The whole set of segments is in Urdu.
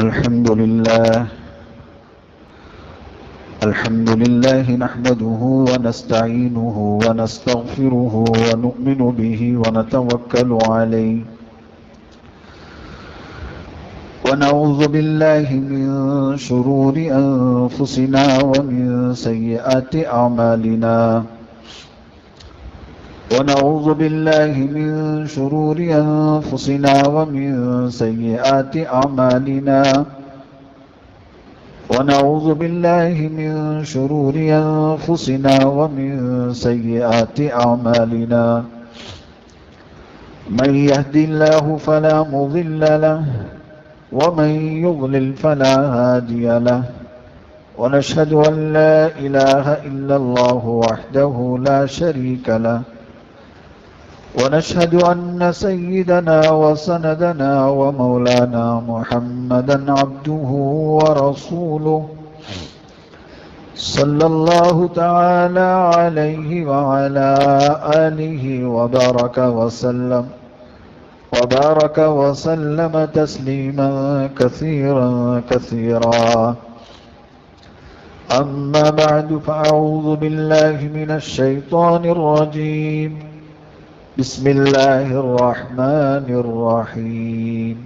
الحمد لله نحمده ونستعينه ونستغفره ونؤمن به ونتوكل عليه ونعوذ بالله من شرور أنفسنا ومن سيئات أعمالنا ونعوذ بالله من شرور أنفسنا ومن سيئات أعمالنا ونعوذ بالله من شرور أنفسنا ومن سيئات أعمالنا من يهد الله فلا مضل له ومن يضلل فلا هادي له ونشهد أن لا إله إلا الله وحده لا شريك له ونشهد أن سيدنا وسندنا ومولانا محمدا عبده ورسوله صلى الله تعالى عليه وعلى آله وبارك وسلم تسليما كثيرا أما بعد فأعوذ بالله من الشيطان الرجيم بسم الله الرحمن الرحيم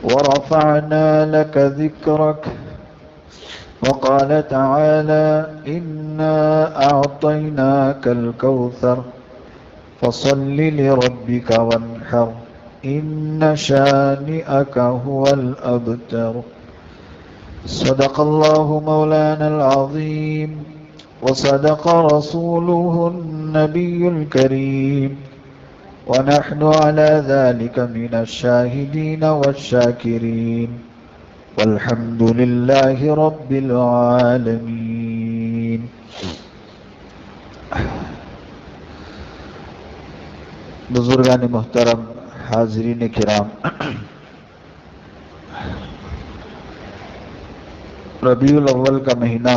ورفعنا لك ذكرك وقال تعالى إنا أعطيناك الكوثر فصل لربك وانحر إن شانئك هو الأبتر صدق الله مولانا العظيم وصدق رسوله النبي الكريم ونحن على ذلك من الشاهدين والشاكرين والحمد لله رب العالمين. بزرگان محترم، حاضرین کرام، ربیع الاول کا مہینہ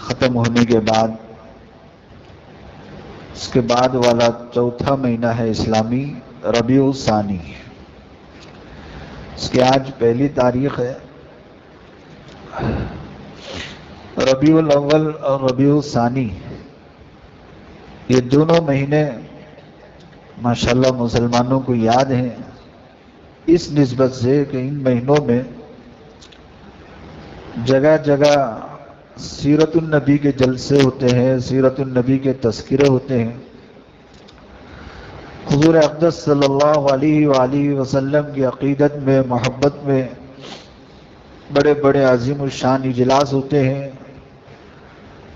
ختم ہونے کے بعد اس کے بعد والا چوتھا مہینہ ہے اسلامی ربیع الثانی. اس کی آج پہلی تاریخ ہے. ربیع الاول اور ربیع الثانی یہ دونوں مہینے ماشاءاللہ مسلمانوں کو یاد ہیں اس نسبت سے کہ ان مہینوں میں جگہ جگہ سیرت النبی کے جلسے ہوتے ہیں، سیرت النبی کے تذکرے ہوتے ہیں. حضور اقدس صلی اللہ علیہ وآلہ وسلم کی عقیدت میں، محبت میں بڑے بڑے عظیم الشان اجلاس ہوتے ہیں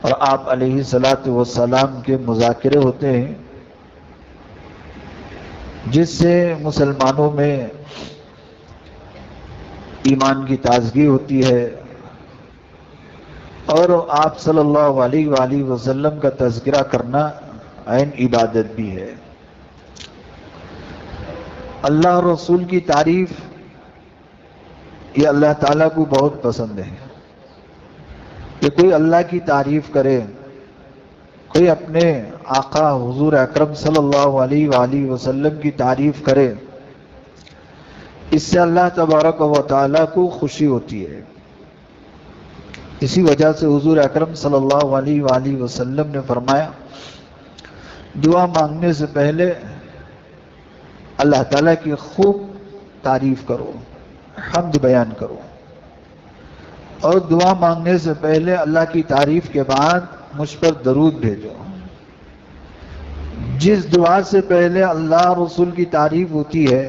اور آپ علیہ الصلاۃ والسلام کے مذاکرے ہوتے ہیں جس سے مسلمانوں میں ایمان کی تازگی ہوتی ہے اور آپ صلی اللہ علیہ وآلہ وسلم کا تذکرہ کرنا عین عبادت بھی ہے. اللہ اور رسول کی تعریف یہ اللہ تعالیٰ کو بہت پسند ہے کہ کوئی اللہ کی تعریف کرے، کوئی اپنے آقا حضور اکرم صلی اللہ علیہ وآلہ وسلم کی تعریف کرے. اس سے اللہ تبارک و تعالیٰ کو خوشی ہوتی ہے. اسی وجہ سے حضور اکرم صلی اللہ علیہ وآلہ وسلم نے فرمایا دعا مانگنے سے پہلے اللہ تعالیٰ کی خوب تعریف کرو، حمد بیان کرو، اور دعا مانگنے سے پہلے اللہ کی تعریف کے بعد مجھ پر درود بھیجو. جس دعا سے پہلے اللہ رسول کی تعریف ہوتی ہے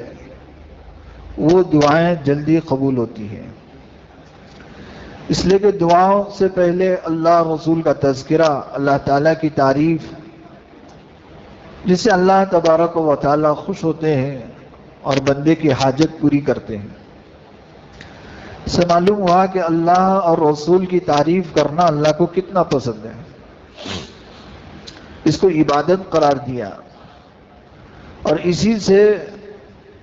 وہ دعائیں جلدی قبول ہوتی ہیں. اس لیے کہ دعاؤں سے پہلے اللہ رسول کا تذکرہ، اللہ تعالیٰ کی تعریف، جس سے اللہ تبارک و تعالیٰ خوش ہوتے ہیں اور بندے کی حاجت پوری کرتے ہیں. اس سے معلوم ہوا کہ اللہ اور رسول کی تعریف کرنا اللہ کو کتنا پسند ہے. اس کو عبادت قرار دیا اور اسی سے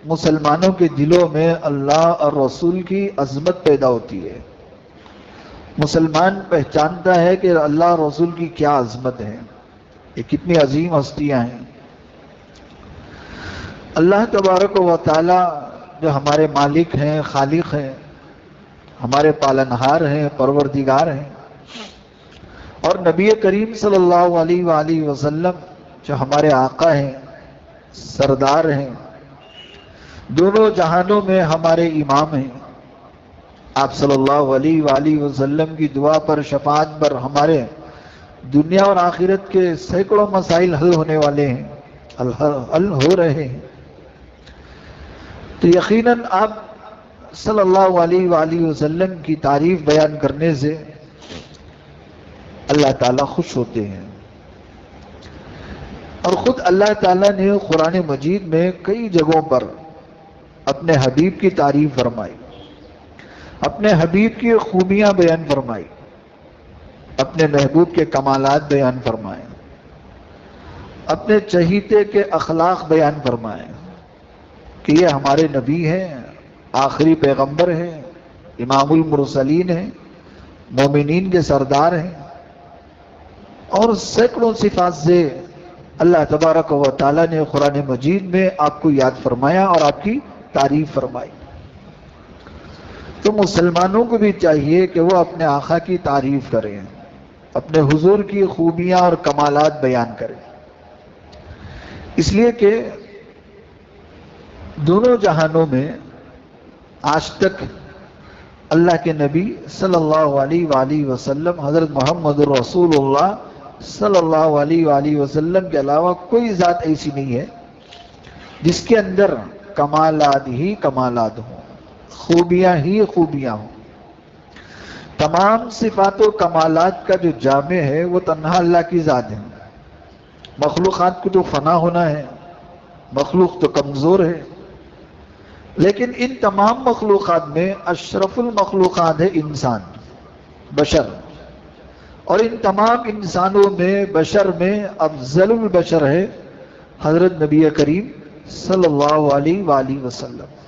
مسلمانوں کے دلوں میں اللہ اور رسول کی عظمت پیدا ہوتی ہے. مسلمان پہچانتا ہے کہ اللہ رسول کی کیا عظمت ہے، یہ کتنی عظیم ہستیاں ہیں. اللہ تبارک و تعالی جو ہمارے مالک ہیں، خالق ہیں، ہمارے پالنہار ہیں، پروردگار ہیں، اور نبی کریم صلی اللہ علیہ وآلہ وسلم جو ہمارے آقا ہیں، سردار ہیں، دونوں جہانوں میں ہمارے امام ہیں۔ آپ صلی اللہ علیہ وآلہ وسلم کی دعا پر، شفاعت پر ہمارے دنیا اور آخرت کے سینکڑوں مسائل حل ہونے والے ہیں، حل ہو رہے ہیں۔ تو یقیناً آپ صلی اللہ علیہ وآلہ وسلم کی تعریف بیان کرنے سے اللہ تعالیٰ خوش ہوتے ہیں، اور خود اللہ تعالیٰ نے قرآن مجید میں کئی جگہوں پر اپنے حبیب کی تعریف فرمائی، اپنے حبیب کی خوبیاں بیان فرمائی، اپنے محبوب کے کمالات بیان فرمائے، اپنے چہیتے کے اخلاق بیان فرمائے کہ یہ ہمارے نبی ہیں، آخری پیغمبر ہیں، امام المرسلین ہیں، مومنین کے سردار ہیں، اور سینکڑوں صفات سے اللہ تبارک و تعالیٰ نے قرآن مجید میں آپ کو یاد فرمایا اور آپ کی تعریف فرمائی۔ تو مسلمانوں کو بھی چاہیے کہ وہ اپنے آقا کی تعریف کریں، اپنے حضور کی خوبیاں اور کمالات بیان کریں، اس لیے کہ دونوں جہانوں میں آج تک اللہ کے نبی صلی اللہ علیہ وآلہ وسلم حضرت محمد رسول اللہ صلی اللہ علیہ وآلہ وسلم کے علاوہ کوئی ذات ایسی نہیں ہے جس کے اندر کمالات ہی کمالات ہوں، خوبیاں ہی خوبیاں ہوں۔ تمام صفات و کمالات کا جو جامع ہے وہ تنہا اللہ کی ذات ہے۔ مخلوقات کو تو فنا ہونا ہے، مخلوق تو کمزور ہے، لیکن ان تمام مخلوقات میں اشرف المخلوقات ہے انسان، بشر، اور ان تمام انسانوں میں، بشر میں افضل البشر ہے حضرت نبی کریم صلی اللہ علیہ وآلہ وسلم۔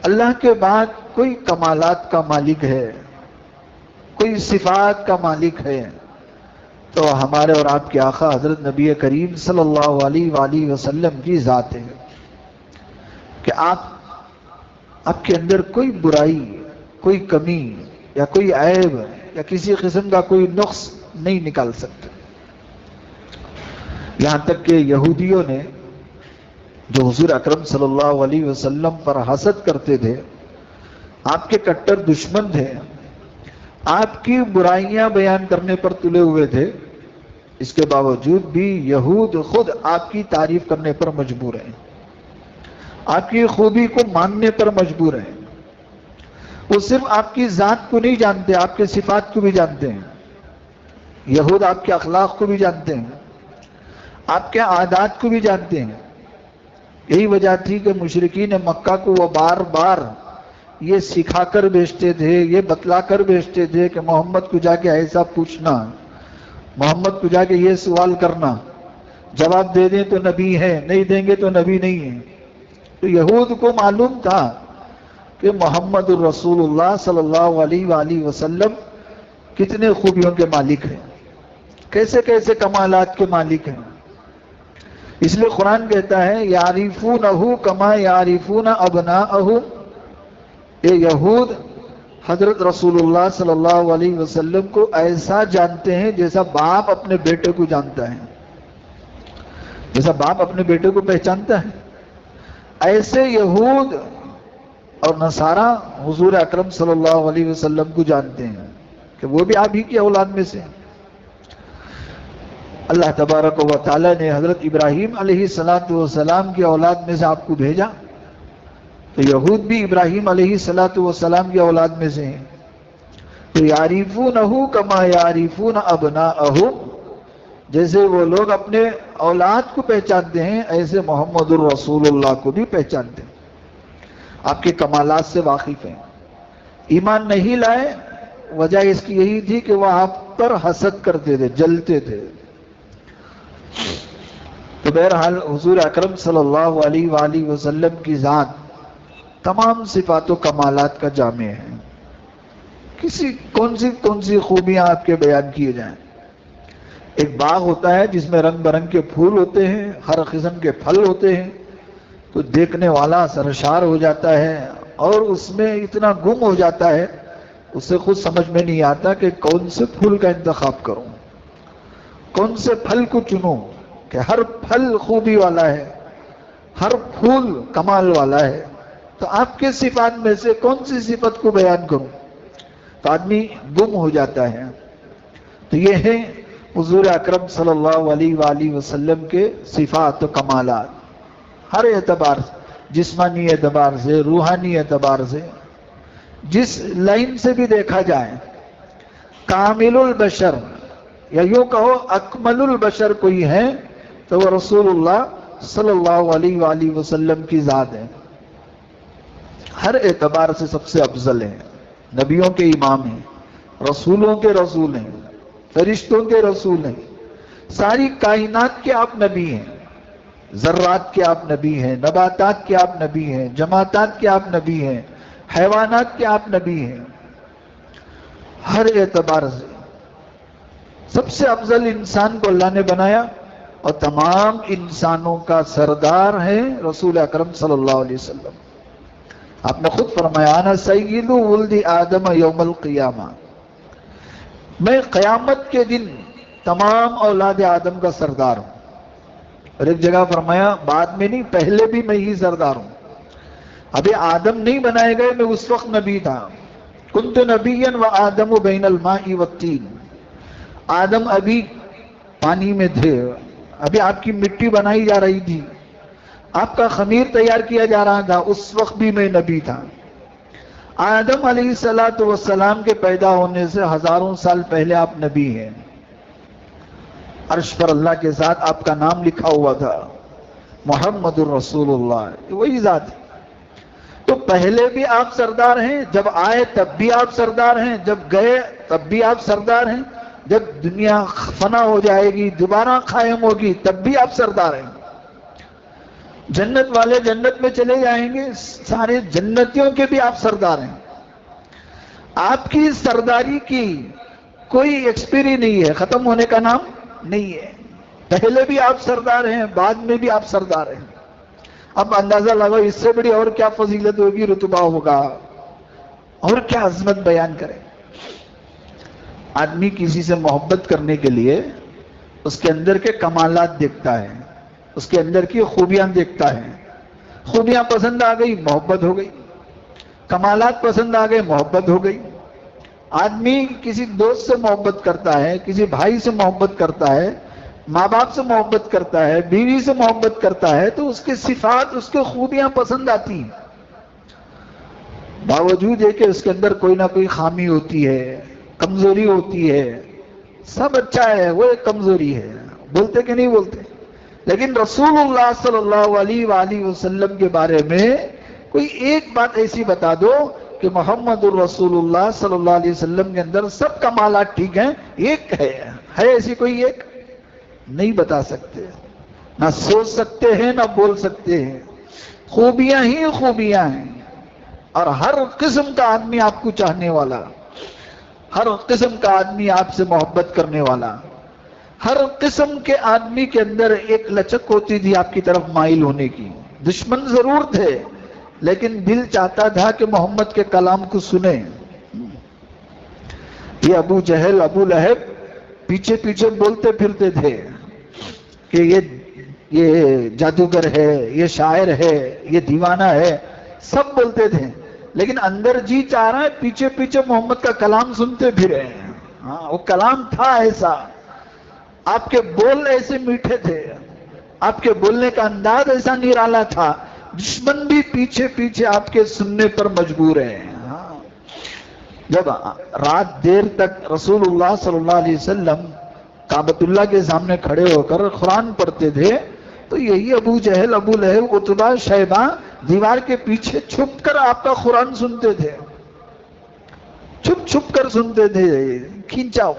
اللہ کے بعد کوئی کمالات کا مالک ہے، کوئی صفات کا مالک ہے تو ہمارے اور آپ کے آقا حضرت نبی کریم صلی اللہ علیہ وآلہ وسلم کی ذات ہے کہ آپ کے اندر کوئی برائی، کوئی کمی یا کوئی عیب یا کسی قسم کا کوئی نقص نہیں نکال سکتے۔ یہاں تک کہ یہودیوں نے جو حضور اکرم صلی اللہ علیہ وسلم پر حسد کرتے تھے، آپ کے کٹر دشمن تھے، آپ کی برائیاں بیان کرنے پر تلے ہوئے تھے، اس کے باوجود بھی یہود خود آپ کی تعریف کرنے پر مجبور ہیں، آپ کی خوبی کو ماننے پر مجبور ہیں۔ وہ صرف آپ کی ذات کو نہیں جانتے، آپ کے صفات کو بھی جانتے ہیں۔ یہود آپ کے اخلاق کو بھی جانتے ہیں، آپ کے عادات کو بھی جانتے ہیں۔ یہی وجہ تھی کہ مشرکین مکہ کو وہ بار بار یہ سکھا کر بھیجتے تھے، یہ بتلا کر بھیجتے تھے کہ محمد کو جا کے ایسا پوچھنا، محمد کو جا کے یہ سوال کرنا، جواب دے دیں تو نبی ہے، نہیں دیں گے تو نبی نہیں ہے۔ تو یہود کو معلوم تھا کہ محمد الرسول اللہ صلی اللہ علیہ وآلہ وسلم کتنے خوبیوں کے مالک ہیں، کیسے کیسے کمالات کے مالک ہیں۔ اس لیے قرآن کہتا ہے یعرفونہ کما یعرفون ابناءہم، یہ یہود حضرت رسول اللہ صلی اللہ علیہ وسلم کو ایسا جانتے ہیں جیسا باپ اپنے بیٹے کو جانتا ہے، جیسا باپ اپنے بیٹے کو پہچانتا ہے، ایسے یہود اور نصارہ حضور اکرم صلی اللہ علیہ وسلم کو جانتے ہیں کہ وہ بھی آپ ہی کی اولاد میں سے ہیں۔ اللہ تبارک و تعالیٰ نے حضرت ابراہیم علیہ السلام کی اولاد میں سے آپ کو بھیجا، تو یہود بھی ابراہیم علیہ السلام کی اولاد میں سے ہیں۔ تو یعرفونہ کما یعرفون ابناءہم، جیسے وہ لوگ اپنے اولاد کو پہچانتے ہیں ایسے محمد الرسول اللہ کو بھی پہچانتے ہیں، آپ کے کمالات سے واقف ہیں۔ ایمان نہیں لائے، وجہ اس کی یہی تھی کہ وہ آپ پر حسد کرتے تھے، جلتے تھے۔ تو بہرحال حضور اکرم صلی اللہ علیہ وآلہ وسلم کی ذات تمام صفات و کمالات کا جامع ہے۔ کون سی خوبیاں آپ کے بیان کیے جائیں۔ ایک باغ ہوتا ہے جس میں رنگ برنگ کے پھول ہوتے ہیں، ہر قسم کے پھل ہوتے ہیں، تو دیکھنے والا سرشار ہو جاتا ہے اور اس میں اتنا گم ہو جاتا ہے، اسے خود سمجھ میں نہیں آتا کہ کون سے پھول کا انتخاب کروں، کون سے پھل کو چنوں، کہ ہر پھل خوبی والا ہے، ہر پھول کمال والا ہے، تو آپ کے صفات میں سے کون سی صفت کو بیان کروں؟ تو آدمی گم ہو جاتا ہے۔ تو یہ ہے حضور اکرم صلی اللہ علیہ وآلہ وسلم کے صفات و کمالات، ہر اعتبار سے، جسمانی اعتبار سے، روحانی اعتبار سے، جس لائن سے بھی دیکھا جائے، کامل البشر یا یوں کہو اکمل البشر کوئی ہے تو وہ رسول اللہ صلی اللہ علیہ وآلہ وسلم کی ذات ہے، ہر اعتبار سے سب سے افضل ہے، نبیوں کے امام ہیں، رسولوں کے رسول ہیں، فرشتوں کے رسول ہیں، ساری کائنات کے آپ نبی ہیں، ذرات کے آپ نبی ہیں، نباتات کے آپ نبی ہیں، جماعتات کے آپ نبی ہیں، حیوانات کے آپ نبی ہیں، ہر اعتبار سے سب سے افضل انسان کو اللہ نے بنایا اور تمام انسانوں کا سردار ہے رسول اکرم صلی اللہ علیہ وسلم۔ آپ نے خود فرمایا انا سید ولد آدم یوم القیامہ، میں قیامت کے دن تمام اولاد آدم کا سردار ہوں، اور ایک جگہ فرمایا بعد میں نہیں، پہلے بھی میں ہی سردار ہوں، ابھی آدم نہیں بنائے گئے، میں اس وقت نبی تھا، کنت نبیا وآدم بین الماء والطین، آدم ابھی پانی میں تھے، ابھی آپ کی مٹی بنائی جا رہی تھی، آپ کا خمیر تیار کیا جا رہا تھا، اس وقت بھی میں نبی تھا۔ آدم علیہ السلام کے پیدا ہونے سے ہزاروں سال پہلے آپ نبی ہیں، عرش پر اللہ کے ساتھ آپ کا نام لکھا ہوا تھا، محمد الرسول اللہ، وہی ذات ہے۔ تو پہلے بھی آپ سردار ہیں، جب آئے تب بھی آپ سردار ہیں، جب گئے تب بھی آپ سردار ہیں، جب دنیا فنا ہو جائے گی دوبارہ قائم ہوگی تب بھی آپ سردار ہیں۔ جنت والے جنت میں چلے جائیں گے، سارے جنتیوں کے بھی آپ سردار ہیں۔ آپ کی سرداری کی کوئی ایکسپیری نہیں ہے، ختم ہونے کا نام نہیں ہے، پہلے بھی آپ سردار ہیں، بعد میں بھی آپ سردار ہیں۔ اب اندازہ لگاؤ اس سے بڑی اور کیا فضیلت ہوگی، رتبہ ہوگا، اور کیا عظمت بیان کریں۔ آدمی کسی سے محبت کرنے کے لیے اس کے اندر کے کمالات دیکھتا ہے، اس کے اندر کی خوبیاں دیکھتا ہے، خوبیاں پسند آ گئی محبت ہو گئی، کمالات پسند آ گئے محبت ہو گئی۔ آدمی کسی دوست سے محبت کرتا ہے، کسی بھائی سے محبت کرتا ہے، ماں باپ سے محبت کرتا ہے، بیوی سے محبت کرتا ہے، تو اس کے صفات، اس کے خوبیاں پسند آتی ہیں، باوجود ہے کہ اس کے اندر کوئی نہ کوئی خامی ہوتی ہے، کمزوری ہوتی ہے، سب اچھا ہے، وہ ایک کمزوری ہے، بولتے کہ نہیں بولتے؟ لیکن رسول اللہ صلی اللہ علیہ وآلہ وسلم کے بارے میں کوئی ایک بات ایسی بتا دو کہ محمد الرسول اللہ صلی اللہ علیہ وسلم کے اندر سب کمالات ٹھیک ہیں، ایک ہے ایسی کوئی ایک نہیں بتا سکتے، نہ سوچ سکتے ہیں نہ بول سکتے ہیں، خوبیاں ہی خوبیاں ہیں، اور ہر قسم کا آدمی آپ کو چاہنے والا، ہر قسم کا آدمی آپ سے محبت کرنے والا، ہر قسم کے آدمی کے اندر ایک لچک ہوتی تھی آپ کی طرف مائل ہونے کی، دشمن ضرور تھے لیکن دل چاہتا تھا کہ محمد کے کلام کو سنیں۔ یہ ابو جہل، ابو لہب پیچھے پیچھے بولتے پھرتے تھے کہ یہ جادوگر ہے، یہ شاعر ہے، یہ دیوانہ ہے، سب بولتے تھے، لیکن اندر جی چاہ رہا ہے پیچھے پیچھے محمد کا کلام سنتے پھرے۔ ہاں، وہ کلام تھا ایسا، آپ کے بول ایسے میٹھے تھے، آپ کے بولنے کا انداز ایسا نرالا تھا، دشمن بھی پیچھے پیچھے آپ کے سننے پر مجبور ہے۔ جب رات دیر تک رسول اللہ صلی اللہ علیہ وسلم کعبۃ اللہ کے سامنے کھڑے ہو کر قرآن پڑھتے تھے تو یہی ابو جہل، ابو لہب، عتبہ، شیبہ دیوار کے پیچھے چھپ کر آپ کا قرآن سنتے تھے، چھپ چھپ کر سنتے تھے، کھینچاؤ،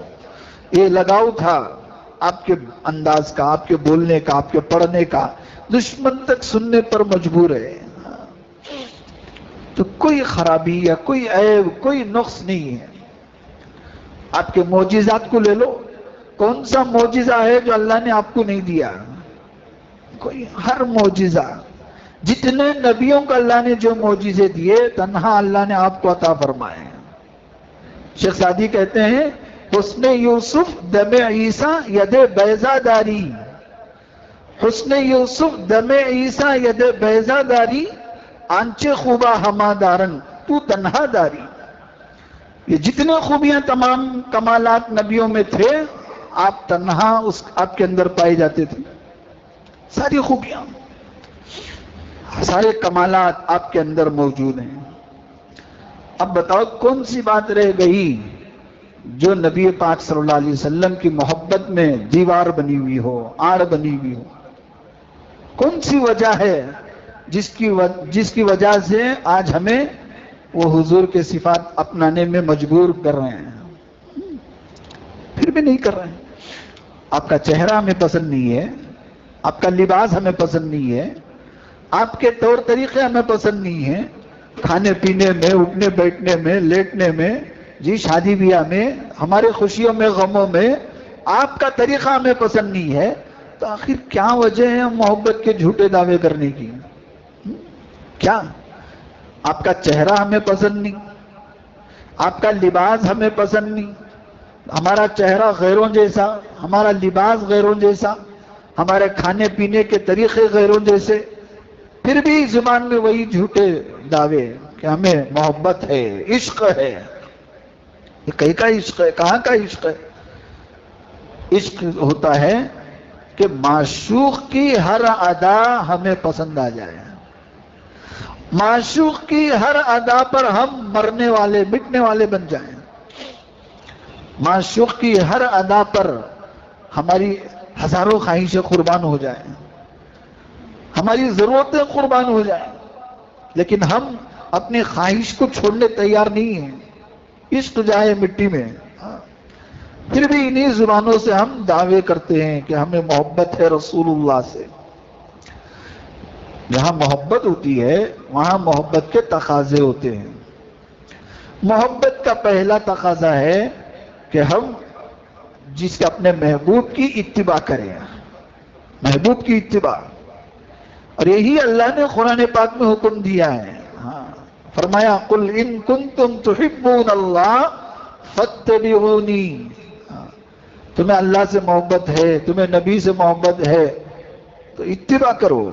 یہ لگاؤ تھا آپ کے انداز کا، آپ کے بولنے کا، آپ کے پڑھنے کا، دشمن تک سننے پر مجبور ہے۔ تو کوئی خرابی یا کوئی عیب، کوئی نقص نہیں ہے۔ آپ کے معجزات کو لے لو، کون سا معجزہ ہے جو اللہ نے آپ کو نہیں دیا؟ کوئی، ہر معجزہ جتنے نبیوں کو اللہ نے جو معجزے دیے تنہا اللہ نے آپ کو عطا فرمائے ہیں۔ شیخ سعدی کہتے ہیں حسن یوسف دم عیسیٰ ید بیضا داری، حسن یوسف دم عیسیٰ ید بیضا داری، آنچے خوبا ہما دارن تو تنہا داری۔ یہ جتنے خوبیاں تمام کمالات نبیوں میں تھے آپ تنہا آپ کے اندر پائے جاتے تھے، ساری خوبیاں سارے کمالات آپ کے اندر موجود ہیں۔ اب بتاؤ کون سی بات رہ گئی جو نبی پاک صلی اللہ علیہ وسلم کی محبت میں دیوار بنی ہوئی ہو، آڑ بنی ہوئی ہو؟ کون سی وجہ ہے جس کی وجہ سے آج ہمیں وہ حضور کے صفات اپنانے میں مجبور کر رہے ہیں؟ پھر بھی نہیں کر رہے ہیں۔ آپ کا چہرہ ہمیں پسند نہیں ہے، آپ کا لباس ہمیں پسند نہیں ہے، آپ کے طور طریقے ہمیں پسند نہیں ہیں، کھانے پینے میں، اٹھنے بیٹھنے میں، لیٹنے میں، جی شادی بیاہ میں، ہمارے خوشیوں میں، غموں میں آپ کا طریقہ ہمیں پسند نہیں ہے، تو آخر کیا وجہ ہے محبت کے جھوٹے دعوے کرنے کی؟ کیا آپ کا چہرہ ہمیں پسند نہیں، آپ کا لباس ہمیں پسند نہیں، ہمارا چہرہ غیروں جیسا، ہمارا لباس غیروں جیسا، ہمارے کھانے پینے کے طریقے غیروں جیسے، پھر بھی زبان میں وہی جھوٹے دعوے کہ ہمیں محبت ہے، عشق ہے؟ یہ کہیں کا عشق ہے؟ کہاں کا عشق ہے؟ عشق ہوتا ہے کہ معشوق کی ہر ادا ہمیں پسند آ جائے، معشوق کی ہر ادا پر ہم مرنے والے، مٹنے والے بن جائیں، معشوق کی ہر ادا پر ہماری ہزاروں خواہشیں قربان ہو جائیں، ہماری ضرورتیں قربان ہو جائیں، لیکن ہم اپنی خواہش کو چھوڑنے تیار نہیں ہیں، عشق جائے مٹی میں، پھر بھی انہی زبانوں سے ہم دعوے کرتے ہیں کہ ہمیں محبت ہے رسول اللہ سے۔ جہاں محبت ہوتی ہے وہاں محبت کے تقاضے ہوتے ہیں۔ محبت کا پہلا تقاضا ہے کہ ہم جس کے اپنے محبوب کی اتباع کریں، محبوب کی اتباع، اور یہی اللہ نے قرآن پاک میں حکم دیا ہے۔ فرمایا قل ان کنتم تحبون اللہ فاتبعونی، تمہیں اللہ سے محبت ہے، تمہیں نبی سے محبت ہے تو اتباع کرو،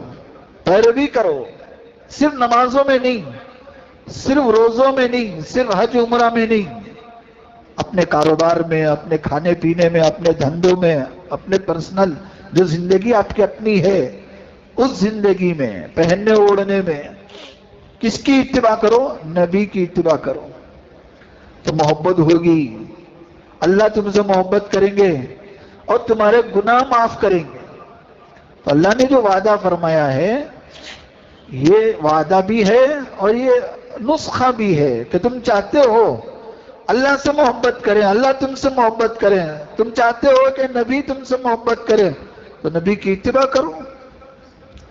پیروی کرو، صرف نمازوں میں نہیں، صرف روزوں میں نہیں، صرف حج عمرہ میں نہیں، اپنے کاروبار میں، اپنے کھانے پینے میں، اپنے دھندوں میں، اپنے پرسنل جو زندگی آپ کی اپنی ہے اس زندگی میں، پہننے اوڑھنے میں کس کی اتباع کرو؟ نبی کی اتباع کرو، تو محبت ہوگی، اللہ تم سے محبت کریں گے اور تمہارے گناہ معاف کریں گے۔ تو اللہ نے جو وعدہ فرمایا ہے یہ وعدہ بھی ہے اور یہ نسخہ بھی ہے کہ تم چاہتے ہو اللہ سے محبت کریں، اللہ تم سے محبت کریں، تم چاہتے ہو کہ نبی تم سے محبت کرے تو نبی کی اتباع کرو،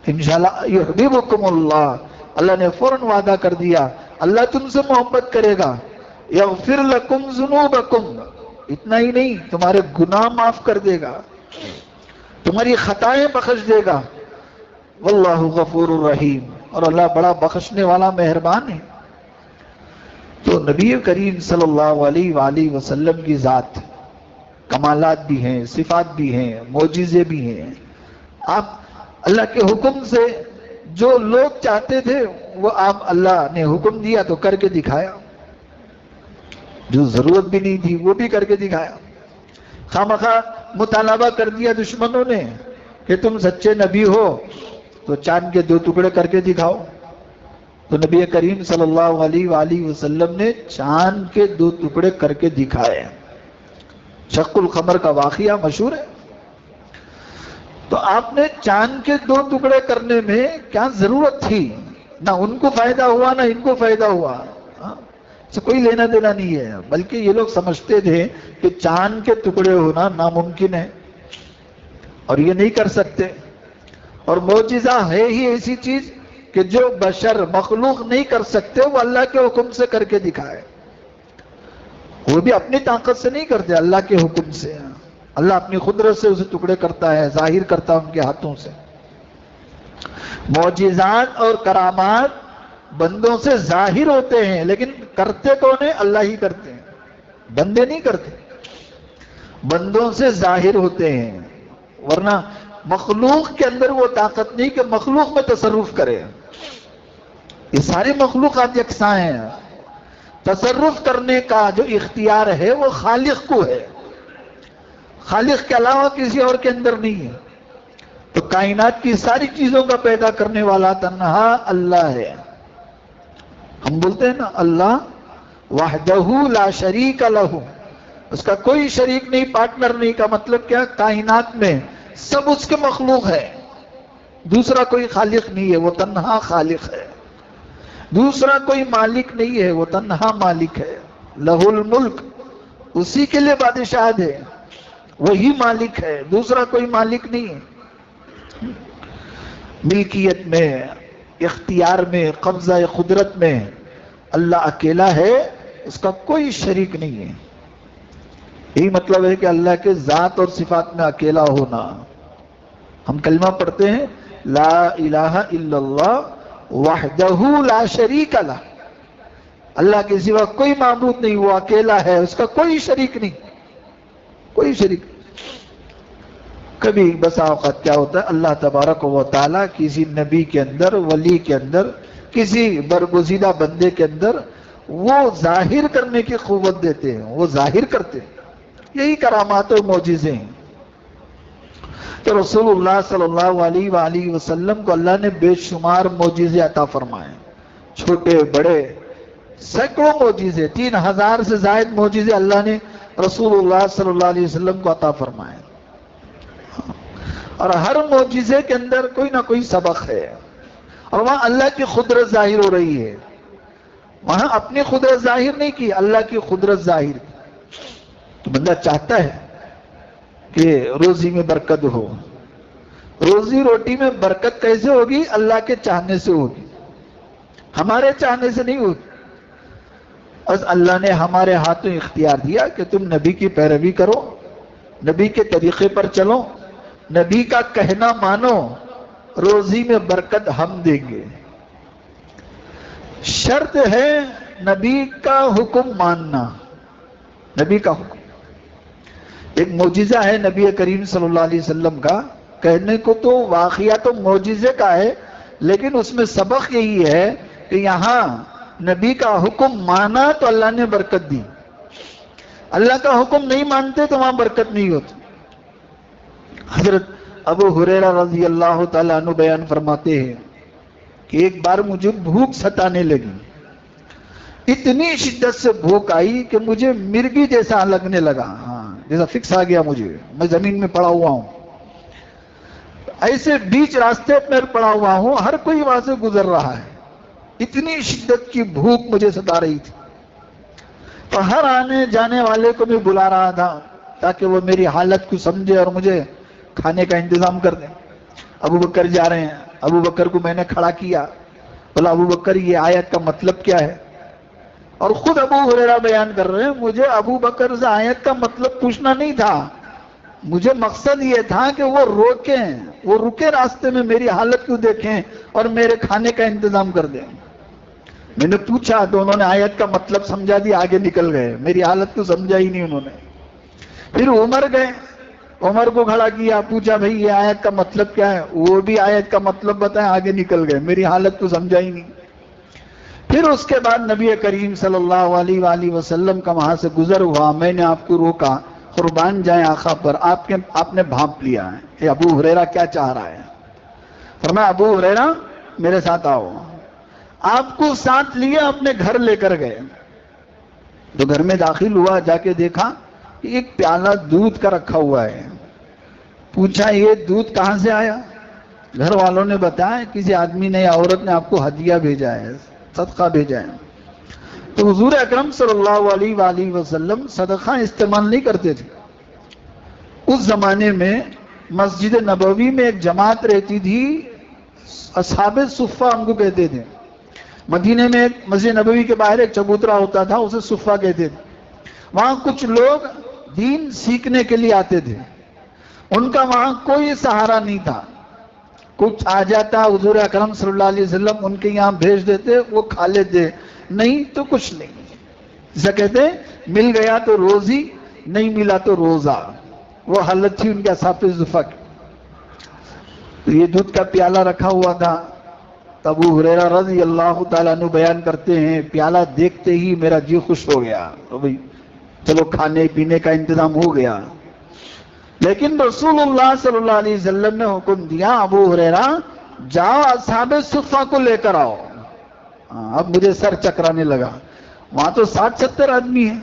انشاءاللہ یحببکم اللہ۔ اللہ نے فوراً وعدہ کر دیا اللہ تم سے محبت کرے گا، یغفر لکم ذنوبکم، اتنا ہی نہیں تمہارے گناہ معاف کر دے گا، تمہاری خطائیں بخش دے گا، واللہ غفور الرحیم، اور اللہ بڑا بخشنے والا مہربان ہے۔ تو نبی کریم صلی اللہ علیہ وآلہ وسلم کی ذات کمالات بھی ہیں، صفات بھی ہیں، معجزے بھی ہیں۔ آپ اللہ کے حکم سے جو لوگ چاہتے تھے وہ آپ اللہ نے حکم دیا تو کر کے دکھایا، جو ضرورت بھی نہیں تھی وہ بھی کر کے دکھایا۔ خواہ مطالبہ کر دیا دشمنوں نے کہ تم سچے نبی ہو تو چاند کے 2 ٹکڑے کر کے دکھاؤ، تو نبی کریم صلی اللہ علیہ وآلہ وسلم نے چاند کے 2 ٹکڑے کر کے دکھائے۔ شق القمر کا واقعہ مشہور ہے۔ تو آپ نے چاند کے 2 ٹکڑے کرنے میں کیا ضرورت تھی؟ نہ ان کو فائدہ ہوا نہ ان کو فائدہ ہوا، سے کوئی لینا دینا نہیں ہے، بلکہ یہ لوگ سمجھتے تھے کہ چاند کے ٹکڑے ہونا ناممکن ہے اور یہ نہیں کر سکتے، اور معجزہ ہے ہی ایسی چیز کہ جو بشر مخلوق نہیں کر سکتے وہ اللہ کے حکم سے کر کے دکھائے، وہ بھی اپنی طاقت سے نہیں کرتے، اللہ کے حکم سے، اللہ اپنی قدرت سے اسے ٹکڑے کرتا ہے، ظاہر کرتا ہے ان کے ہاتھوں سے۔ معجزات اور کرامات بندوں سے ظاہر ہوتے ہیں، لیکن کرتے کون ہیں؟ اللہ ہی کرتے ہیں، بندے نہیں کرتے، بندوں سے ظاہر ہوتے ہیں، ورنہ مخلوق کے اندر وہ طاقت نہیں کہ مخلوق میں تصرف کرے۔ یہ ساری مخلوقات یکساں ہیں، تصرف کرنے کا جو اختیار ہے وہ خالق کو ہے، خالق کے علاوہ کسی اور کے اندر نہیں ہے۔ تو کائنات کی ساری چیزوں کا پیدا کرنے والا تنہا اللہ ہے۔ ہم بولتے ہیں نا اللہ وحدہ لا شریک لہ، اس کا کوئی شریک نہیں، پارٹنر نہیں، کا مطلب کیا؟ کائنات میں سب اس کے مخلوق ہے، دوسرا کوئی خالق نہیں ہے، وہ تنہا خالق ہے، دوسرا کوئی مالک نہیں ہے، وہ تنہا مالک ہے، لہ الملک، اسی کے لیے بادشاہت ہے، وہی مالک ہے، دوسرا کوئی مالک نہیں ہے۔ ملکیت میں، اختیار میں، قبضہ قدرت میں اللہ اکیلا ہے، اس کا کوئی شریک نہیں ہے۔ یہی مطلب ہے کہ اللہ کے ذات اور صفات میں اکیلا ہونا۔ ہم کلمہ پڑھتے ہیں لا الہ الا اللہ وحدہ لا شریک لہ، اللہ کے سوا کوئی معبود نہیں، وہ اکیلا ہے، اس کا کوئی شریک نہیں، کوئی شریک نہیں۔ کبھی بسا اوقات کیا ہوتا ہے اللہ تبارک و تعالیٰ کسی نبی کے اندر، ولی کے اندر، کسی برگزیدہ بندے کے اندر وہ ظاہر کرنے کی قوت دیتے ہیں، وہ ظاہر کرتے ہیں، یہی کرامات و معجزے ہیں۔ تو رسول اللہ صلی اللہ علیہ وآلہ وسلم کو اللہ نے بے شمار معجزے عطا فرمائے، چھوٹے بڑے سینکڑوں معجزے، 3000 سے زائد معجزے اللہ نے رسول اللہ صلی اللہ علیہ وسلم کو عطا فرمائے، اور ہر معجزے کے اندر کوئی نہ کوئی سبق ہے، اور وہاں اللہ کی قدرت ظاہر ہو رہی ہے، وہاں اپنی قدرت ظاہر نہیں کی، اللہ کی قدرت ظاہر کی۔ تو بندہ چاہتا ہے کہ روزی میں برکت ہو، روزی روٹی میں برکت کیسے ہوگی؟ اللہ کے چاہنے سے ہوگی، ہمارے چاہنے سے نہیں ہوگی۔ بس اللہ نے ہمارے ہاتھوں اختیار دیا کہ تم نبی کی پیروی کرو، نبی کے طریقے پر چلو، نبی کا کہنا مانو، روزی میں برکت ہم دیں گے۔ شرط ہے نبی کا حکم ماننا، نبی کا حکم۔ ایک معجزہ ہے نبی کریم صلی اللہ علیہ وسلم کا، کہنے کو تو واقعہ تو معجزے کا ہے، لیکن اس میں سبق یہی ہے کہ یہاں نبی کا حکم مانا تو اللہ نے برکت دی، اللہ کا حکم نہیں مانتے تو وہاں برکت نہیں ہوتی۔ حضرت ابو ہریرہ رضی اللہ تعالیٰ عنہ بیان فرماتے ہیں کہ ایک بار مجھے بھوک ستانے لگی، اتنی شدت سے بھوک آئی کہ مجھے مرگی جیسا لگنے لگا، جیسا فکس آ گیا مجھے، میں زمین میں پڑا ہوا ہوں، ایسے بیچ راستے پر پڑا ہوا ہوں، ہر کوئی وہاں سے گزر رہا ہے، اتنی شدت کی بھوک مجھے ستا رہی تھی۔ تو ہر آنے جانے والے کو میں بلا رہا تھا تاکہ وہ میری حالت کو سمجھے اور مجھے کھانے کا انتظام کر دیں۔ ابو بکر جا رہے ہیں، ابو بکر کو میں نے کھڑا کیا، بولا ابو بکر یہ آیت کا مطلب کیا ہے؟ اور خود ابو ہریرہ بیان کر رہے ہیں مجھے ابو بکر سے آیت کا مطلب پوچھنا نہیں تھا، مجھے مقصد یہ تھا کہ وہ روکیں، وہ رکے راستے میں، میری حالت کو دیکھیں اور میرے کھانے کا انتظام کر دیں۔ میں نے پوچھا تو انہوں نے آیت کا مطلب سمجھا دیا، آگے نکل گئے، میری حالت کو سمجھا ہی نہیں انہوں نے۔ پھر عمر گئے، عمر کو کھڑا کیا، پوچھا بھئی یہ آیت کا مطلب کیا ہے؟ وہ بھی آیت کا مطلب بتائیں، آگے نکل گئے، میری حالت کو سمجھا ہی نہیں۔ پھر اس کے بعد نبی کریم صلی اللہ علیہ وآلہ وسلم کا وہاں سے گزر ہوا، میں نے آپ کو روکا، قربان جائیں آقا پر، آپ نے بھانپ لیا ہے کہ ابو ہریرہ کیا چاہ رہا ہے۔ فرمایا ابو ہریرہ میرے ساتھ آؤ، آپ کو ساتھ لیے اپنے گھر لے کر گئے۔ تو گھر میں داخل ہوا، جا کے دیکھا کہ ایک پیالہ دودھ کا رکھا ہوا ہے، پوچھا یہ دودھ کہاں سے آیا؟ گھر والوں نے بتایا کسی آدمی نے یا عورت نے آپ کو ہدیہ بھیجا ہے، صدقہ بھیجا ہے۔ تو حضور اکرم صلی اللہ علیہ وآلہ وسلم صدقہ استعمال نہیں کرتے تھے۔ اس زمانے میں مسجد نبوی میں ایک جماعت رہتی تھی، اصحاب صفہ ہم کو کہتے تھے۔ مدینے میں ایک مسجد نبوی کے باہر ایک چبوترا ہوتا تھا، اسے صفہ کہتے تھے۔ وہاں کچھ لوگ دین سیکھنے کے لیے آتے تھے، ان کا وہاں کوئی سہارا نہیں تھا، کچھ آ جاتا حضور اکرم صلی اللہ علیہ وسلم ان کے یہاں بھیج دیتے، وہ کھا لیتے، نہیں تو کچھ نہیں. جیسا کہتے ہیں مل گیا تو روزی، نہیں ملا تو روزہ. وہ حالت تھی ان کے اصحاب صفہ کی. تو یہ دودھ کا پیالہ رکھا ہوا تھا. ابو ہریرہ رضی اللہ تعالیٰ عنہ بیان کرتے ہیں پیالہ دیکھتے ہی میرا جی خوش ہو گیا. تو بھئی چلو کھانے پینے کا انتظام ہو گیا. لیکن رسول اللہ صلی اللہ علیہ وسلم نے حکم دیا ابو ہریرہ جاؤ اصحاب صفہ کو لے کر آؤ. اب مجھے سر چکرانے لگا. وہاں تو 60-70 آدمی ہیں،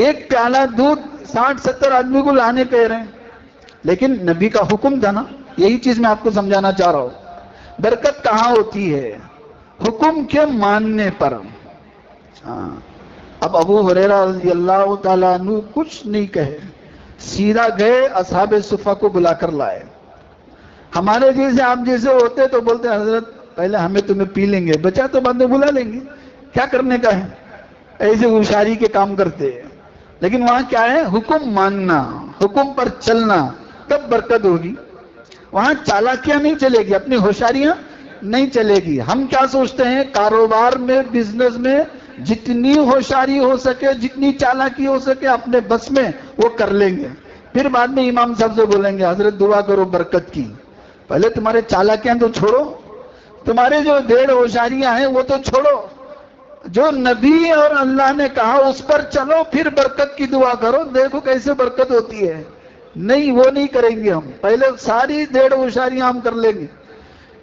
ایک پیالہ دودھ 60-70 آدمی کو لانے کہہ رہے ہیں. لیکن نبی کا حکم تھا نا، یہی چیز میں آپ کو سمجھانا چاہ رہا ہوں. برکت کہاں ہوتی ہے؟ حکم کے ماننے پر. اب ابو ہریرہ رضی اللہ تعالیٰ عنہ کچھ نہیں کہے، سیدھا گئے اصحاب صفہ کو بلا کر لائے. ہمارے جیسے آپ جیسے ہوتے تو بولتے حضرت پہلے ہمیں تمہیں پی لیں گے، بچا تو بعد میں بلا لیں گے، کیا کرنے کا ہے، ایسے ہوشیاری کے کام کرتے ہیں. لیکن وہاں کیا ہے؟ حکم ماننا، حکم پر چلنا، تب برکت ہوگی. وہاں چالاکیاں نہیں چلے گی، اپنی ہوشیاریاں نہیں چلے گی. ہم کیا سوچتے ہیں کاروبار میں، بزنس میں جتنی ہوشیاری ہو سکے، جتنی چالاکی ہو سکے اپنے بس میں وہ کر لیں گے. پھر بعد میں امام صاحب سے بولیں گے حضرت دعا کرو برکت کی. پہلے تمہارے چالاکیاں تو چھوڑو، تمہارے جو ڈیڑھ ہوشیاریاں ہیں وہ تو چھوڑو. جو نبی اور اللہ نے کہا اس پر چلو، پھر برکت کی دعا کرو، دیکھو کیسے برکت ہوتی ہے. نہیں وہ نہیں کریں گے ہم. پہلے ساری ڈیڑھ ہوشیاریاں ہم کر لیں گے،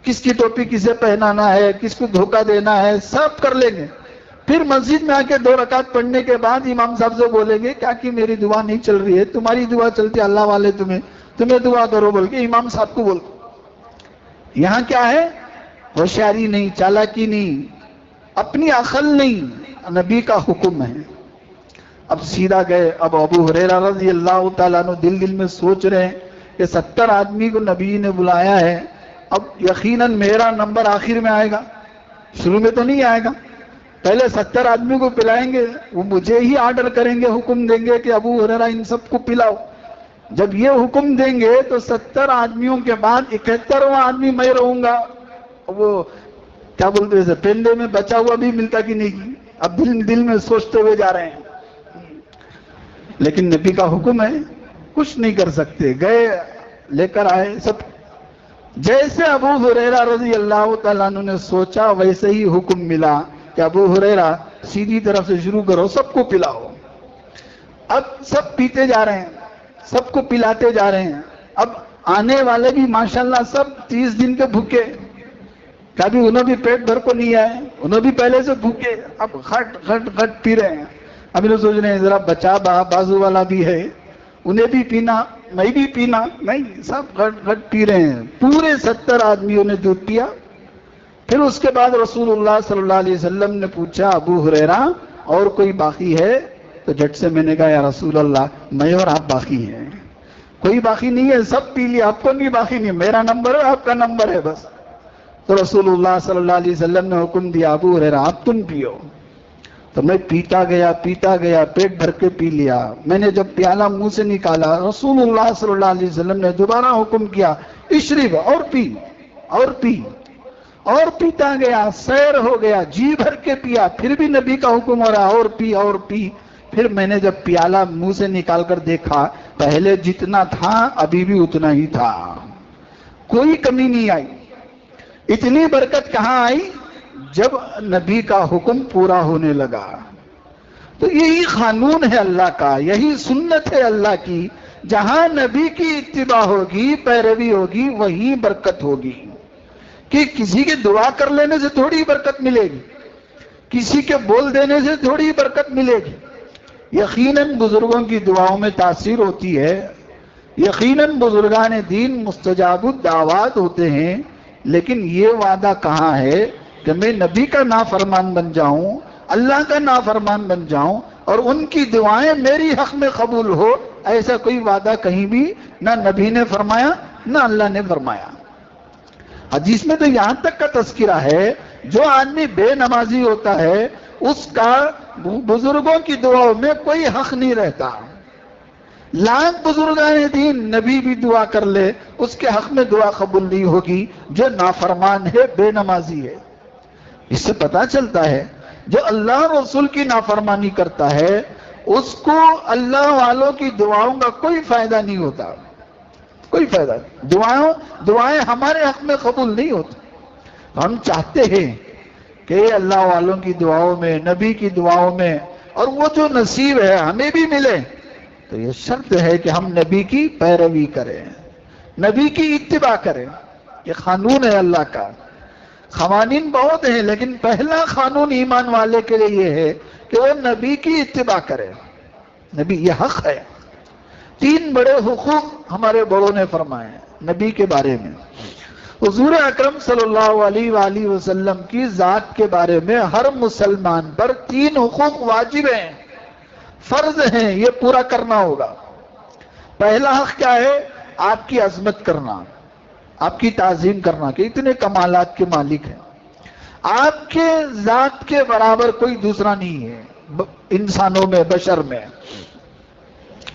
کس کی ٹوپی کسے پہنانا ہے، کس کو دھوکہ دینا ہے، سب کر لیں گے. پھر مسجد میں آ کے 2 رکعت پڑھنے کے بعد امام صاحب سے بولیں گے کیا کہ میری دعا نہیں چل رہی ہے، تمہاری دعا چلتی ہے، اللہ والے تمہیں دعا کرو بول کے امام صاحب کو بول. یہاں کیا ہے؟ ہوشیاری نہیں، چالاکی نہیں، اپنی عقل نہیں، نبی کا حکم ہے. اب سیدھا گئے. اب ابو ہریرہ رضی اللہ تعالیٰ عنہ دل میں سوچ رہے ہیں کہ 70 آدمی کو نبی نے بلایا ہے، اب یقیناً میرا نمبر آخر میں آئے گا، شروع میں تو نہیں آئے گا. پہلے 70 آدمی کو پلائیں گے، وہ مجھے ہی آرڈر کریں گے، حکم دیں گے کہ ابو ہریرہ ان سب کو پلاؤ. جب یہ حکم دیں گے تو 70 آدمیوں کے بعد 71واں آدمی میں رہوں گا. وہ کیا بولتے ہیں پینڈے میں بچا ہوا بھی ملتا کہ نہیں. اب دل میں سوچتے ہوئے جا رہے ہیں. لیکن نبی کا حکم ہے، کچھ نہیں کر سکتے. گئے لے کر آئے سب. جیسے ابو ہریرہ رضی اللہ تعالیٰ عنہ نے سوچا ویسے ہی حکم ملا کہ ابو ہریرہ سیدھی طرف سے شروع کرو، سب کو پلاؤ. اب سب پیتے جا رہے ہیں، سب کو پلاتے جا رہے ہیں. اب آنے والے بھی ماشاءاللہ سب 30 دن کے بھوکے، کبھی انہوں بھی پیٹ بھر کو نہیں آئے، انہوں بھی پہلے سے بھوکے. اب گھٹ گھٹ گھٹ پی رہے ہیں. اب انہوں سوچ رہے ہیں ذرا بچا بازو والا بھی ہے، انہیں بھی پینا، میں بھی پینا، نہیں سب گھٹ گھٹ پی رہے ہیں. پورے 70 آدمیوں نے دودھ پیا. پھر اس کے بعد رسول اللہ صلی اللہ علیہ وسلم نے پوچھا ابو ہریرہ اور کوئی باقی ہے؟ تو جھٹ سے میں نے کہا یا رسول اللہ میں اور آپ باقی ہیں. کوئی باقی نہیں ہے، سب پی لیا، آپ کو نہیں باقی نہیں، میرا نمبر ہے، آپ کا نمبر ہے بس. تو رسول اللہ صلی اللہ علیہ وسلم نے حکم دیا ابو ہریرہ آپ تم پیو. تو میں پیتا گیا، پیٹ بھر کے پی لیا. میں نے جب پیالہ منہ سے نکالا رسول اللہ صلی اللہ علیہ وسلم نے دوبارہ حکم کیا اشرب، اور پی اور پی، اور پیتا گیا، سیر ہو گیا، جی بھر کے پیا. پھر بھی نبی کا حکم ہو رہا اور پی اور پی. پھر میں نے جب پیالہ منہ سے نکال کر دیکھا پہلے جتنا تھا ابھی بھی اتنا ہی تھا، کوئی کمی نہیں آئی. اتنی برکت کہاں آئی؟ جب نبی کا حکم پورا ہونے لگا. تو یہی قانون ہے اللہ کا، یہی سنت ہے اللہ کی. جہاں نبی کی اتباع ہوگی، پیروی ہوگی، وہیں برکت ہوگی. کہ کسی کے دعا کر لینے سے تھوڑی برکت ملے گی، کسی کے بول دینے سے تھوڑی برکت ملے گی. یقیناً بزرگوں کی دعاؤں میں تاثیر ہوتی ہے، یقیناً بزرگان دین مستجاب الدعوات ہوتے ہیں. لیکن یہ وعدہ کہاں ہے کہ میں نبی کا نافرمان بن جاؤں، اللہ کا نافرمان بن جاؤں اور ان کی دعائیں میری حق میں قبول ہو؟ ایسا کوئی وعدہ کہیں بھی نہ نبی نے فرمایا نہ اللہ نے فرمایا. حدیث میں تو یہاں تک کا تذکرہ ہے جو آدمی بے نمازی ہوتا ہے اس کا بزرگوں کی دعاؤں میں کوئی حق نہیں رہتا. لاکھ بزرگان دین نبی بھی دعا کر لے اس کے حق میں دعا قبول نہیں ہوگی جو نافرمان ہے، بے نمازی ہے۔ اس سے پتا چلتا ہے جو اللہ رسول کی نافرمانی کرتا ہے اس کو اللہ والوں کی دعاؤں کا کوئی فائدہ نہیں ہوتا، کوئی فائدہ نہیں۔ دعائیں ہمارے حق میں قبول نہیں ہوتی۔ ہم چاہتے ہیں کہ اللہ والوں کی دعاؤں میں، نبی کی دعاؤں میں، اور وہ جو نصیب ہے ہمیں بھی ملے، تو یہ شرط ہے کہ ہم نبی کی پیروی کریں، نبی کی اتباع کریں۔ یہ قانون ہے اللہ کا۔ قوانین بہت ہیں لیکن پہلا قانون ایمان والے کے لیے یہ ہے کہ وہ نبی کی اتباع کرے۔ نبی، یہ حق ہے۔ 3 بڑے حقوق ہمارے بڑوں نے فرمائے ہیں نبی کے بارے میں۔ حضور اکرم صلی اللہ علیہ وآلہ وسلم کی ذات کے بارے میں ہر مسلمان پر 3 حقوق واجب ہیں، فرض ہیں، یہ پورا کرنا ہوگا۔ پہلا حق کیا ہے؟ آپ کی عظمت کرنا، آپ کی تعظیم کرنا کہ اتنے کمالات کے مالک ہیں، آپ کے ذات کے برابر کوئی دوسرا نہیں ہے انسانوں میں، بشر میں۔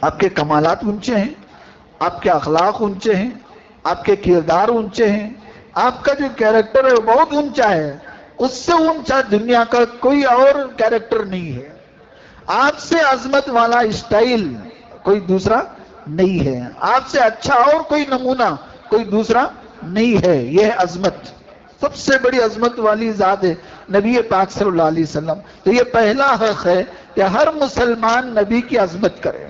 آپ کے کمالات اونچے ہیں، آپ کے اخلاق اونچے ہیں، آپ کے کردار اونچے ہیں، آپ کا جو کیریکٹر ہے وہ بہت اونچا ہے، اس سے اونچا دنیا کا کوئی اور کیریکٹر نہیں ہے۔ آپ سے عظمت والا اسٹائل کوئی دوسرا نہیں ہے، آپ سے اچھا اور کوئی نمونہ کوئی دوسرا نہیں ہے۔ یہ ہے عظمت، سب سے بڑی عظمت والی ذات ہے نبی پاک صلی اللہ علیہ وسلم۔ تو یہ پہلا حق ہے کہ ہر مسلمان نبی کی عظمت کرے۔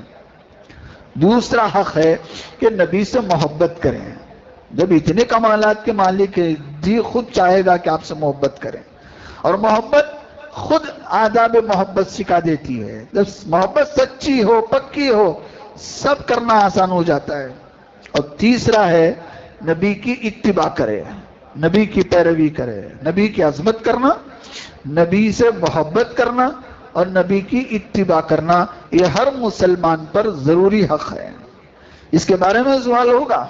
دوسرا حق ہے کہ نبی سے محبت کریں۔ جب اتنے کمالات کے مالک ہے، جی خود چاہے گا کہ آپ سے محبت کریں، اور محبت خود آداب محبت سکھا دیتی ہے۔ جب محبت سچی ہو، پکی ہو، سب کرنا آسان ہو جاتا ہے۔ اور تیسرا ہے نبی کی اتباع کرے، نبی کی پیروی کرے، نبی کی عظمت کرنا، نبی سے محبت کرنا اور نبی کی اتباع کرنا، یہ ہر مسلمان پر ضروری حق ہے۔ اس کے بارے میں سوال ہوگا،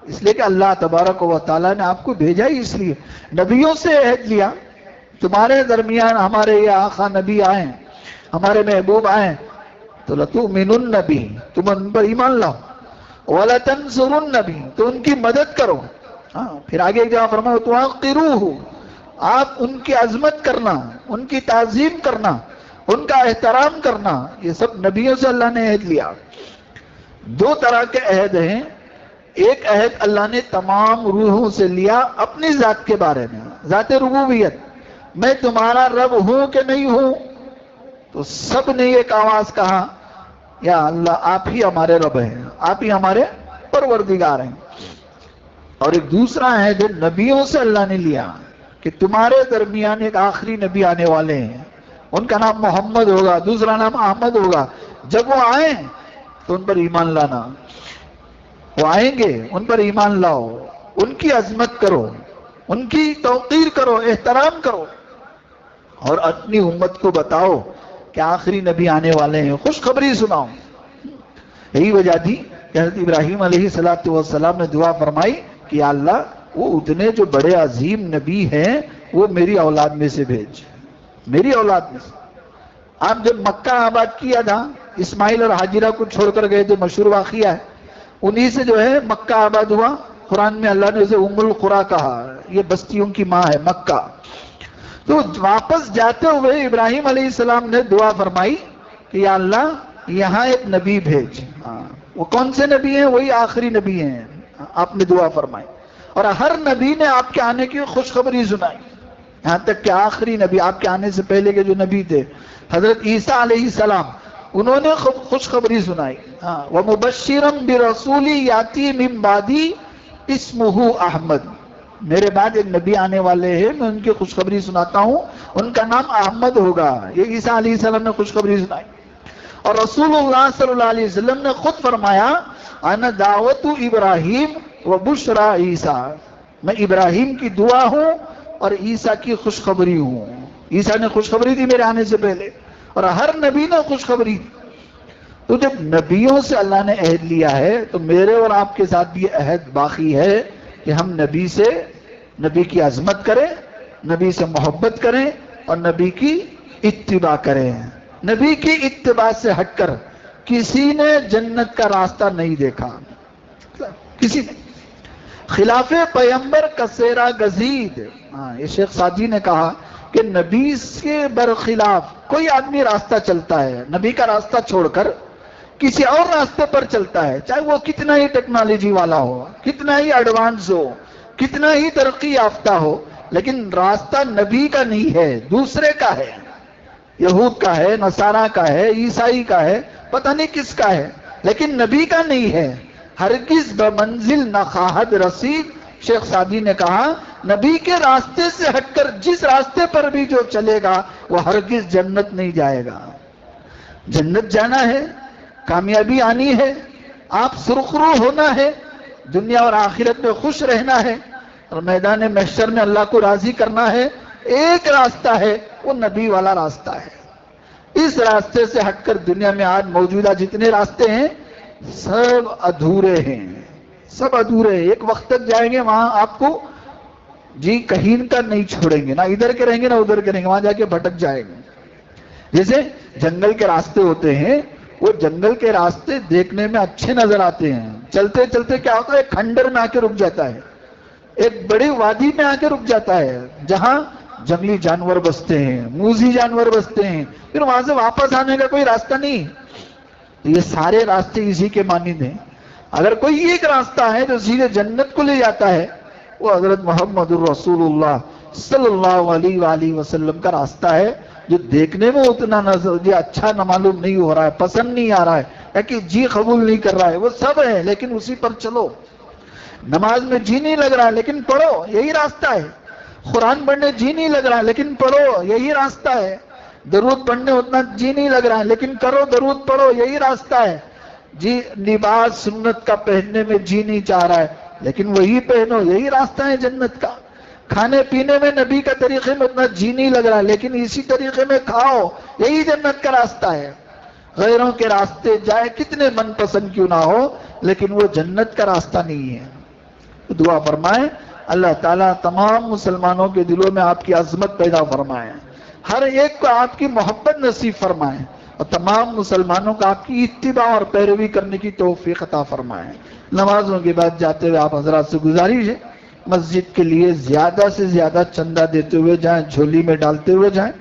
اس لیے کہ اللہ تبارک و تعالیٰ نے آپ کو بھیجا ہی اس لیے، نبیوں سے عہد لیا، تمہارے درمیان ہمارے یہ آقا نبی آئے، ہمارے محبوب آئے، تو لَتُؤْمِنُنَّ بِهِ، تم ان پر ایمان لاؤ، وَلَتَنْصُرُنَّ بِهِ، تو ان کی مدد کرو۔ پھر آگے جہاں فرمایا تُوَقِّرُوهُ، آپ ان کی عظمت کرنا، ان کی تعظیم کرنا، ان کا احترام کرنا، یہ سب نبیوں سے اللہ نے عہد لیا۔ 2 طرح کے عہد ہیں، ایک عہد اللہ نے تمام روحوں سے لیا اپنی ذات کے بارے میں، ذات ربوبیت، میں تمہارا رب ہوں کہ نہیں ہوں، تو سب نے ایک آواز کہا یا اللہ آپ ہی ہمارے رب ہیں، آپ ہی ہمارے پروردگار ہیں۔ اور ایک دوسرا ہے جو نبیوں سے اللہ نے لیا کہ تمہارے درمیان ایک آخری نبی آنے والے ہیں، ان کا نام محمد ہوگا، دوسرا نام احمد ہوگا، جب وہ آئیں تو ان پر ایمان لانا، وہ آئیں گے ان پر ایمان لاؤ، ان کی عظمت کرو، ان کی توقیر کرو، احترام کرو، اور اپنی امت کو بتاؤ کہ آخری نبی آنے والے ہیں، خوشخبری سناؤ۔ یہی وجہ تھی کہ حضرت ابراہیم علیہ السلام نے دعا فرمائی کہ یا اللہ وہ اتنے جو بڑے عظیم نبی ہیں وہ میری اولاد میں سے بھیج، میری اولاد میں سے۔ آپ جب مکہ آباد کیا تھا، اسماعیل اور ہاجرہ کو چھوڑ کر گئے، جو مشہور واقعہ ہے، انہی سے جو ہے مکہ آباد ہوا۔ قرآن میں اللہ نے اسے ام القریٰ کہا، یہ بستیوں کی ماں ہے مکہ۔ تو واپس جاتے ہوئے ابراہیم علیہ السلام نے دعا فرمائی کہ یا اللہ یہاں ایک نبی بھیج۔ وہ کون سے نبی ہیں؟ وہی آخری نبی ہیں، آپ نے دعا فرمائی، اور ہر نبی نے آپ کے آنے کی خوشخبری سنائی، یہاں تک کہ آخری نبی، آپ کے آنے سے پہلے کے جو نبی تھے حضرت عیسیٰ علیہ السلام، انہوں نے خوشخبری سنائی۔ وَمُبَشِّرًا بِرَسُولٍ يَأْتِي مِن بَعْدِي اسْمُهُ احمد، میرے بعد ایک نبی آنے والے ہیں، میں ان کی خوشخبری سناتا ہوں، ان کا نام احمد ہوگا۔ یہ عیسیٰ علیہ السلام نے خوشخبری سنائی۔ اور رسول اللہ صلی اللہ علیہ وسلم نے خود فرمایا انا دعوت ابراہیم و بشرا عیسیٰ، میں ابراہیم کی دعا ہوں اور عیسیٰ کی خوشخبری ہوں۔ عیسیٰ نے خوشخبری دی میرے آنے سے پہلے، اور ہر نبی نے خوشخبری دی۔ تو جب نبیوں سے اللہ نے عہد لیا ہے تو میرے اور آپ کے ساتھ بھی عہد باقی ہے کہ ہم نبی سے، نبی کی عظمت کریں، نبی سے محبت کریں اور نبی کی اتباع کریں۔ نبی کی اتباع سے ہٹ کر کسی نے جنت کا راستہ نہیں دیکھا، کسی نے۔ خلاف پیمبر کسیرا گزید، یہ شیخ سعدی نے کہا کہ نبی کے برخلاف کوئی آدمی راستہ چلتا ہے، نبی کا راستہ چھوڑ کر کسی اور راستے پر چلتا ہے، چاہے وہ کتنا ہی ٹیکنالوجی والا ہو، کتنا ہی ایڈوانس ہو، کتنا ہی ترقی یافتہ ہو، لیکن راستہ نبی کا نہیں ہے، دوسرے کا ہے، یہود کا ہے، نصارہ کا ہے، عیسائی کا ہے، پتہ نہیں کس کا ہے، لیکن نبی کا نہیں ہے۔ ہرگز بمنزل نہ خواہد رسید، شیخ سعدی نے کہا نبی کے راستے سے ہٹ کر جس راستے پر بھی جو چلے گا وہ ہرگز جنت نہیں جائے گا۔ جنت جانا ہے، کامیابی آنی ہے، آپ سرخرو ہونا ہے، دنیا اور آخرت میں خوش رہنا ہے، اور میدان محشر میں اللہ کو راضی کرنا ہے۔ ایک راستہ ہے، وہ نبی والا راستہ ہے۔ اس راستے سے ہٹ کر دنیا میں آج موجودہ جتنے راستے ہیں سب ادھورے ہیں، سب ادھورے ہیں۔ ایک وقت تک جائیں گے وہاں آپ کو جی کہیں کا نہیں چھوڑیں گے، نہ ادھر کے رہیں گے نہ ادھر کے رہیں گے، وہاں جا کے بھٹک جائیں گے۔ جیسے جنگل کے راستے ہوتے ہیں، وہ جنگل کے راستے دیکھنے میں اچھے نظر آتے ہیں، چلتے چلتے کیا ہوتا ہے ایک کھنڈر میں آ کے رک جاتا ہے، ایک بڑی وادی میں آ کے رک جاتا ہے جہاں جنگلی جانور بستے ہیں، موذی جانور بستے ہیں، پھر وہاں سے واپس آنے کا کوئی راستہ نہیں۔ تو یہ سارے راستے اسی کے مانند ہیں۔ اگر کوئی ایک راستہ ہے جو سیدھے جنت کو لے جاتا ہے، وہ حضرت محمد الرسول اللہ صلی اللہ علیہ وآلہ وسلم کا راستہ ہے، جو دیکھنے میں اتنا نظر اچھا نہ معلوم نہیں ہو رہا ہے، پسند نہیں آ رہا ہے، یا کہ جی قبول نہیں کر رہا ہے، وہ سب ہے لیکن اسی پر چلو۔ نماز میں جی نہیں لگ رہا ہے لیکن پڑھو، یہی راستہ ہے۔ قرآن پڑھنے جی نہیں لگ رہا ہے لیکن پڑھو، یہی راستہ ہے۔ درود پڑھنے اتنا جی نہیں لگ رہا ہے لیکن کرو، درود پڑھو، یہی راستہ ہے۔ جی لباس سنت کا پہننے میں جی نہیں چاہ رہا ہے لیکن وہی پہنو، یہی راستہ ہے جنت کا۔ کھانے پینے میں نبی کا طریقے میں اتنا جی نہیں لگ رہا لیکن اسی طریقے میں کھاؤ، یہی جنت کا راستہ ہے۔ غیروں کے راستے جائے کتنے من پسند کیوں نہ ہو لیکن وہ جنت کا راستہ نہیں ہے۔ دعا فرمائیں اللہ تعالیٰ تمام مسلمانوں کے دلوں میں آپ کی عظمت پیدا فرمائیں، ہر ایک کو آپ کی محبت نصیب فرمائیں، اور تمام مسلمانوں کو آپ کی اتباع اور پیروی کرنے کی توفیق عطا فرمائیں۔ نمازوں کے بعد جاتے ہوئے آپ حضرات سے گزارش ہے مسجد کے لیے زیادہ سے زیادہ چندہ دیتے ہوئے جائیں، جھولی میں ڈالتے ہوئے جائیں۔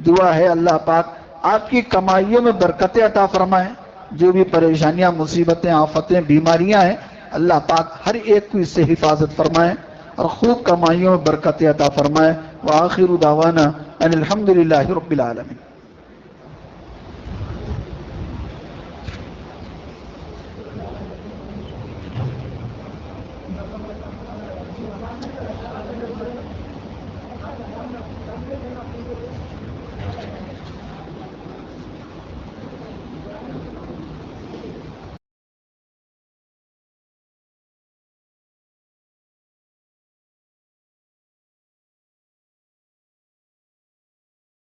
دعا ہے اللہ پاک آپ کی کمائیوں میں برکتیں عطا فرمائیں، جو بھی پریشانیاں، مصیبتیں، آفتیں، بیماریاں ہیں اللہ پاک ہر ایک کو اس سے حفاظت فرمائیں اور خوب کمائیوں میں برکتیں عطا فرمائیں۔ وآخر دعوانا ان الحمدللہ رب العالمین۔